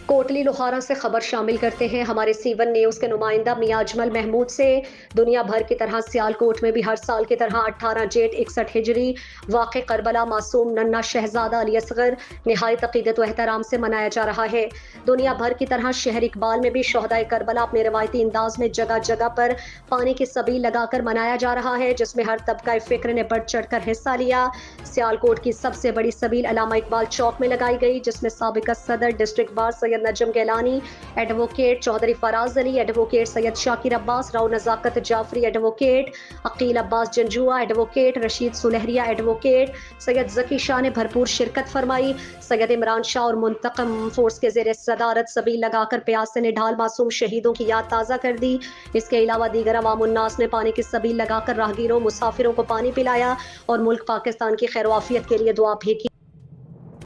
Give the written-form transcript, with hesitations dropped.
کوٹلی لوہارا سے خبر شامل کرتے ہیں ہمارے سی1 نیوز کے نمائندہ میاں اجمل محمود سے۔ دنیا بھر کی طرح سیالکوٹ میں بھی ہر سال کی طرح 18 جیٹ 61 ہجری واقع کربلا معصوم ننھا شہزادہ علی اصغر نہایت عقیدت و احترام سے منایا جا رہا ہے۔ دنیا بھر کی طرح شہر اقبال میں بھی شہدائے کربلا اپنے روایتی انداز میں جگہ جگہ پر پانی کی سبیل لگا کر منایا جا رہا ہے، جس میں ہر طبقہ فکر نے بڑھ چڑھ کر حصہ لیا۔ سیالکوٹ کی سب سے بڑی سبیل علامہ اقبال چوک میں لگائی گئی، جس میں سابق صدر ڈسٹرکٹ بار سید نجم گیلانی، ایڈوکیٹ چودھری فراز علی، ایڈوکیٹ سید شاکر عباس، راؤ نزاکت جعفری، ایڈوکیٹ عقیل عباس جنجوعہ، ایڈوکیٹ رشید سلہریہ، ایڈوکیٹ سید ذکی شاہ نے بھرپور شرکت فرمائی۔ سید عمران شاہ اور منتقم فورس کے زیر صدارت سبیل لگا کر پیاس سے نڈھال معصوم شہیدوں کی یاد تازہ کر دی۔ اس کے علاوہ دیگر عوام الناس نے پانی کی سبیل لگا کر راہگیروں مسافروں کو پانی پلایا اور ملک پاکستان کی خیر و عافیت کے لیے دعا بھی کی۔